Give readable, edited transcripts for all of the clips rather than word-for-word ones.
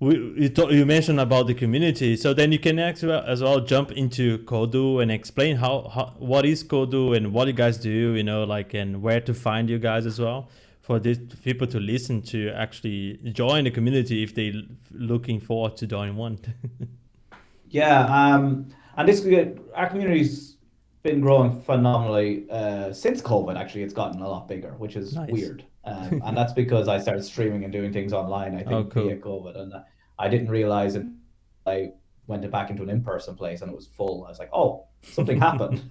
you mentioned about the community, so then you can actually as well jump into Codu and explain how what is Codu and what you guys do, like, and where to find you guys as well, for these people to listen to actually join the community if they looking forward to join one. Yeah, and this our community's been growing phenomenally since COVID. Actually, it's gotten a lot bigger, which is Nice. weird. And that's because I started streaming and doing things online, I Oh, think, via cool. COVID. And I didn't realize it. I went back into an in-person place and it was full. I was like, oh, something happened.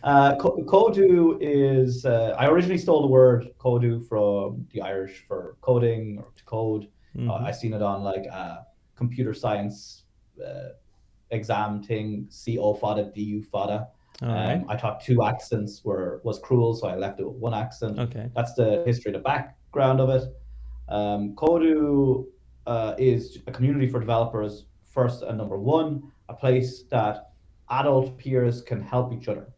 Codu is, I originally stole the word Codu from the Irish for coding or to code. I Hmm. seen it on like computer science uh, exam thing, CO fada, DU fada. All right. I thought two accents was cruel, so I left it with one accent. Okay. That's the history, the background of it. Codu is a community for developers, first and number one, a place that adult peers can help each other.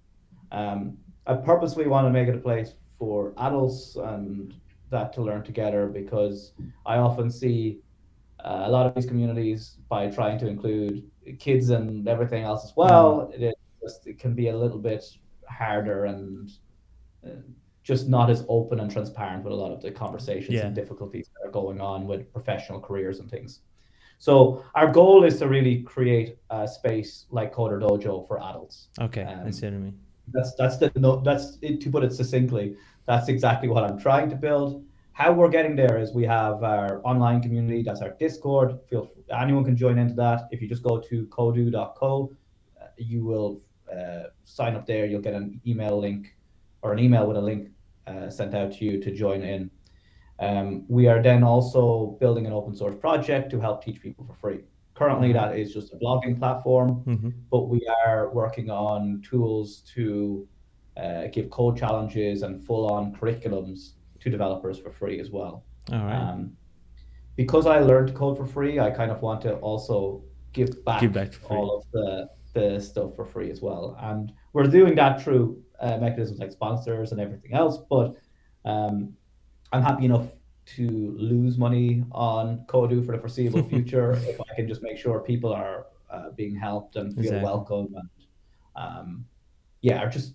I purposely want to make it a place for adults and that to learn together because I often see a lot of these communities by trying to include kids and everything else as Mm. well. It can be a little bit harder and uh, just not as open and transparent with a lot of the conversations and Yeah. difficulties that are going on with professional careers and things. So our goal is to really create a space like Coder Dojo for adults. Okay. I Um, see what I mean. that's the no, that's it, to put it succinctly. That's exactly what I'm trying to build. How we're getting there is we have our online community. That's our Discord. Anyone can join into that. If you just go to codu.co, you will sign up there. You'll get an email link or an email with a link sent out to you to join in. We are then also building an open source project to help teach people for free. All Currently, right. that is just a blogging platform, Mm-hmm. but we are working on tools to give code challenges and full on curriculums to developers for free as well. All right. Um, because I learned to code for free, I kind of want to also give Give back back for free. all of the stuff for free as well. And we're doing that through mechanisms like sponsors and everything else. But um, I'm happy enough to lose money on Codu for the foreseeable future if I can just make sure people are being helped and feel Exactly. welcome and yeah, are just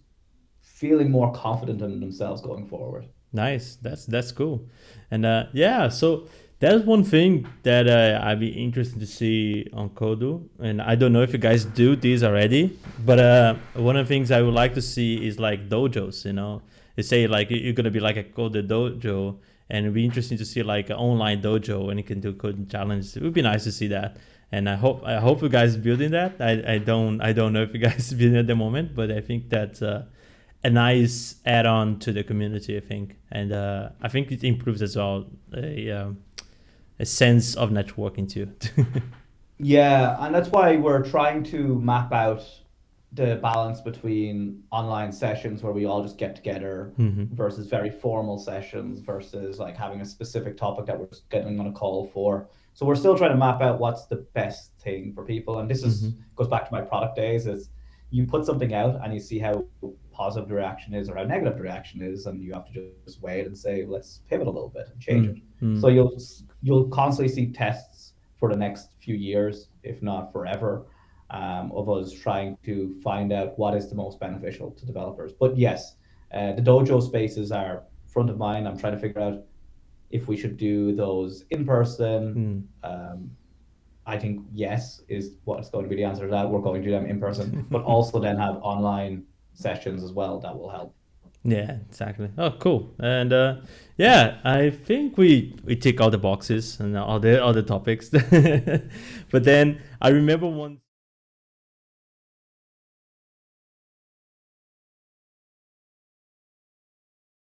feeling more confident in themselves going forward. Nice. That's cool. And yeah, so that's one thing that I'd be interested to see on Kodu. And I don't know if you guys do this already, but one of the things I would like to see is like dojos. They say like you're gonna be like a coded dojo, and it'd be interesting to see like an online dojo and you can do coding challenges. It would be nice to see that. And I hope you guys building that. I don't know if you guys building at the moment, but I think that's a nice add-on to the community, I think, and I think it improves as well a sense of networking too. Yeah, and that's why we're trying to map out the balance between online sessions where we all just get together Hmm. versus very formal sessions versus like having a specific topic that we're getting on a call for. So we're still trying to map out what's the best thing for people. And this is Hmm. goes back to my product days is you put something out and you see how positive the reaction is or how negative the reaction is, and you have to just wait and say, let's pivot a little bit and change it. Mm. So you'll constantly see tests for the next few years, if not forever, of us trying to find out what is the most beneficial to developers. But yes, the dojo spaces are front of mind. I'm trying to figure out if we should do those in person. Mm. I think yes is what's going to be the answer to that. We're going to do them in person, but also then have online sessions as well that will help. Yeah, exactly. Oh, cool. And yeah, I think we tick all the boxes and all the topics. But then I remember one